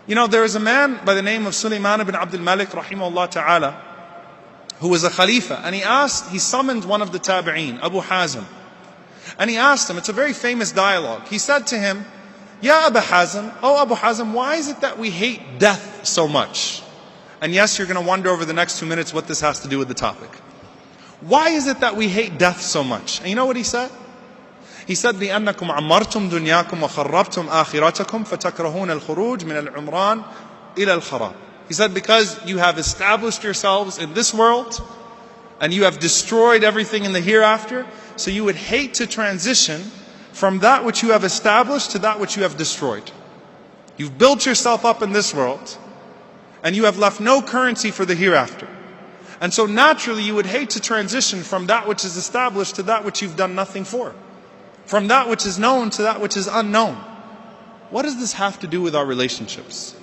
You know, there is a man by the name of Sulaiman ibn Abdul Malik rahimahullah ta'ala, who was a Khalifa, and he summoned one of the Tabi'een, Abu Hazm. And he asked him, it's a very famous dialogue. He said to him, Ya Abu Hazm, oh Abu Hazm, why is it that we hate death so much? And yes, you're going to wonder over the next 2 minutes what this has to do with the topic. Why is it that we hate death so much? And you know what he said? He said, لِأَنَّكُمْ عَمَّرْتُمْ دُنْيَاكُمْ وَخَرَّبْتُمْ آخِرَتَكُمْ فَتَكْرَهُونَ الْخُرُوجِ مِنَ الْعُمْرَانِ إِلَى الْخَرَابِ. He said, because you have established yourselves in this world, and you have destroyed everything in the hereafter, so you would hate to transition from that which you have established to that which you have destroyed. You've built yourself up in this world, and you have left no currency for the hereafter. And so naturally you would hate to transition from that which is established to that which you've done nothing for. From that which is known to that which is unknown. What does this have to do with our relationships?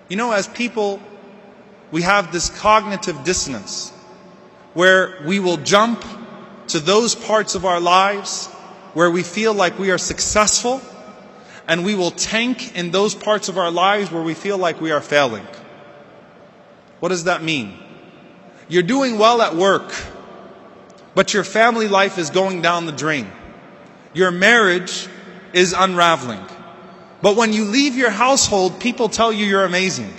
You know, as people, we have this cognitive dissonance where we will jump to those parts of our lives where we feel like we are successful, and we will tank in those parts of our lives where we feel like we are failing. What does that mean? You're doing well at work, but your family life is going down the drain. Your marriage is unraveling. But when you leave your household, people tell you you're amazing.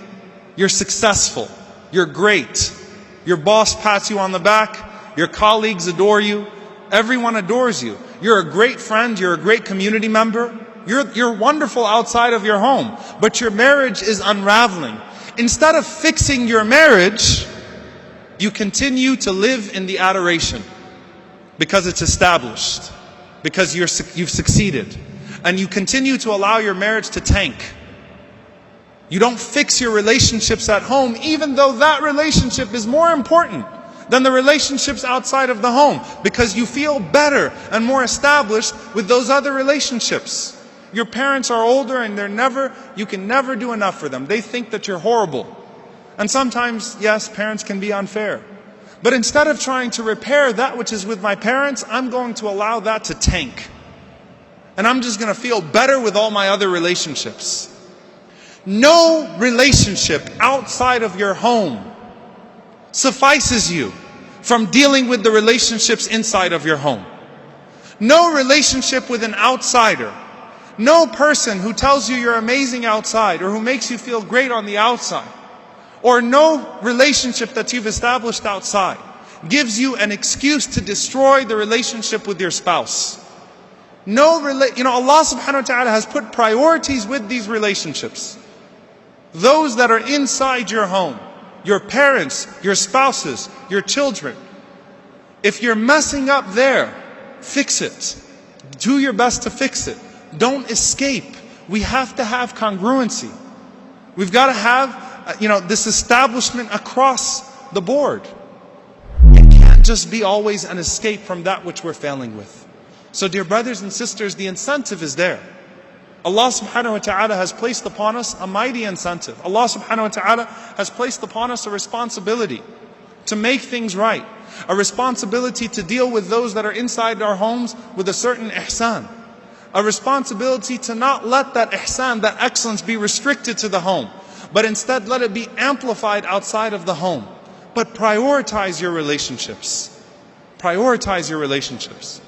You're successful. You're great. Your boss pats you on the back. Your colleagues adore you. Everyone adores you. You're a great friend. You're a great community member. You're wonderful outside of your home. But your marriage is unraveling. Instead of fixing your marriage, you continue to live in the adoration. Because it's established. Because you've succeeded. And you continue to allow your marriage to tank. You don't fix your relationships at home, even though that relationship is more important than the relationships outside of the home. Because you feel better and more established with those other relationships. Your parents are older and you can never do enough for them. They think that you're horrible. And sometimes, yes, parents can be unfair. But instead of trying to repair that which is with my parents, I'm going to allow that to tank. And I'm just going to feel better with all my other relationships. No relationship outside of your home suffices you from dealing with the relationships inside of your home. No relationship with an outsider, no person who tells you you're amazing outside or who makes you feel great on the outside, or no relationship that you've established outside gives you an excuse to destroy the relationship with your spouse. Allah subhanahu wa ta'ala has put priorities with these relationships. Those that are inside your home, your parents, your spouses, your children. If you're messing up there, fix it. Do your best to fix it. Don't escape. We have to have congruency. We've got to have this establishment across the board. It can't just be always an escape from that which we're failing with. So dear brothers and sisters, the incentive is there. Allah subhanahu wa ta'ala has placed upon us a mighty incentive. Allah subhanahu wa ta'ala has placed upon us a responsibility to make things right. A responsibility to deal with those that are inside our homes with a certain ihsan. A responsibility to not let that ihsan, that excellence be restricted to the home, but instead let it be amplified outside of the home. But prioritize your relationships. Prioritize your relationships.